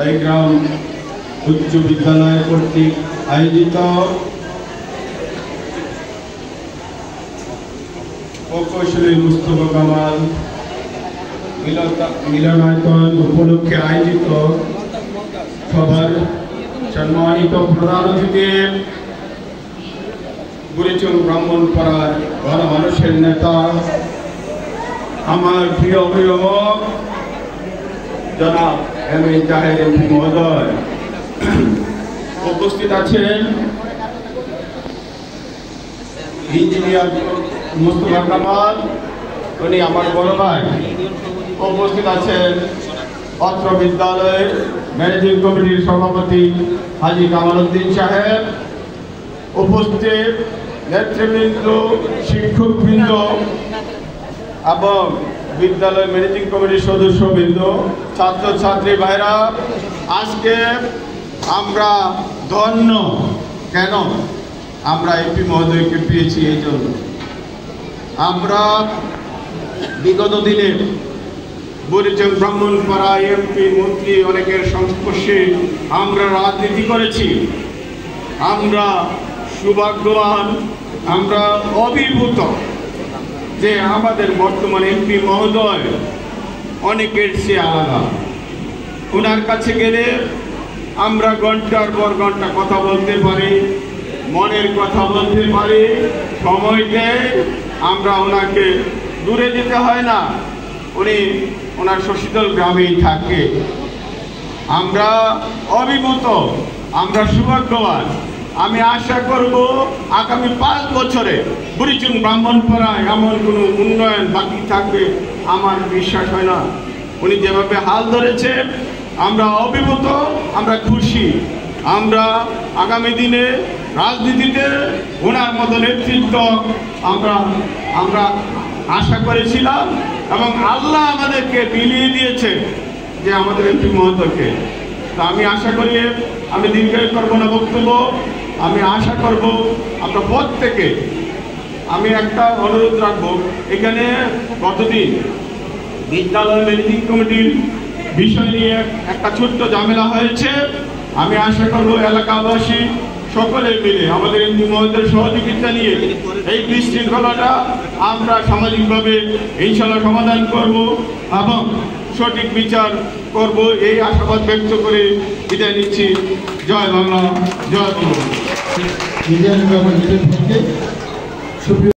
সাইগ্রাম উচ্চ বিদ্যালয় কর্তৃক আয়োজিত প্রকৌশলী মুস্তফা কামাল মিলনায়তন উপলক্ষে আয়োজিত সভার সম্মানিত প্রধান অতিথি বুড়িচং ব্রাহ্মণপাড়ার গণমানুষের নেতা আমার প্রিয় অভিভাবক জনাব এম এ জাহেদ এমপি মহোদয়, উপস্থিত আছেন ইঞ্জিনিয়ার মুস্তফা কামাল, উনি আমার বড় ভাই। উপস্থিত আছেন অত্র বিদ্যালয়ের ম্যানেজিং কমিটির সভাপতি হাজী কামাল উদ্দিন সাহেব, উপস্থিত নেতৃবৃন্দ, শিক্ষকবৃন্দ এবং বিদ্যালয় ম্যানেজিং কমিটির সদস্যবৃন্দ, ছাত্রছাত্রী ভাইরা, আজকে আমরা ধন্য। কেন? আমরা এমপি মহোদয়কে পেয়েছি। এই জন্য আমরা বিগত দিনে বুড়িচং ব্রাহ্মণপাড়া এমপি মন্ত্রী অনেকের সংস্পর্শে আমরা রাজনীতি করেছি। আমরা সৌভাগ্যবান, আমরা অভিভূত যে আমাদের বর্তমান এমপি মহোদয় অনেকের চেয়ে আলাদা। ওনার কাছে গেলে আমরা ঘন্টার পর ঘন্টা কথা বলতে পারি, মনের কথা বলতে পারি, সময় দেয়। আমরা ওনাকে দূরে যেতে হয় না, উনি ওনার শশীতল গ্রামেই থাকে। আমরা অভিভূত, আমরা সৌভাগ্যবান। আমি আশা করব আগামী 5 বছরে বুড়িচং ব্রাহ্মণপাড়ায় এমন কোনো উন্নয়ন বাকি থাকবে আমার বিশ্বাস হয় না। উনি যেভাবে হাল ধরেছে আমরা অভিভূত, আমরা খুশি। আমরা আগামী দিনে রাজনীতিতে ওনার মতো নেতৃত্ব আমরা আশা করেছিলাম এবং আল্লাহ আমাদেরকে বিলিয়ে দিয়েছে যে আমাদের এমপি মহোদয়কে। তা আমি আশা করি, আমি দীর্ঘায়ু করবো না বক্তব্য, আমি আশা করব আমরা প্রত্যেকে, আমি একটা অনুরোধ রাখবো, এখানে গতদিন বিদ্যালয় ম্যানেজিং কমিটির বিষয় নিয়ে একটা ছোট্ট ঝামেলা হয়েছে। আমি আশা করবো এলাকাবাসী সকলে মিলে আমাদের এমপি মহোদয়ের সহযোগিতা নিয়ে এই বিশৃঙ্খলাটা আমরা সামাজিকভাবে ইনশাআল্লাহ সমাধান করব এবং সঠিক বিচার করব, এই আশাবাদ ব্যক্ত করে বিদায় নিচ্ছি। জয় বাংলা, জয় বাংলা।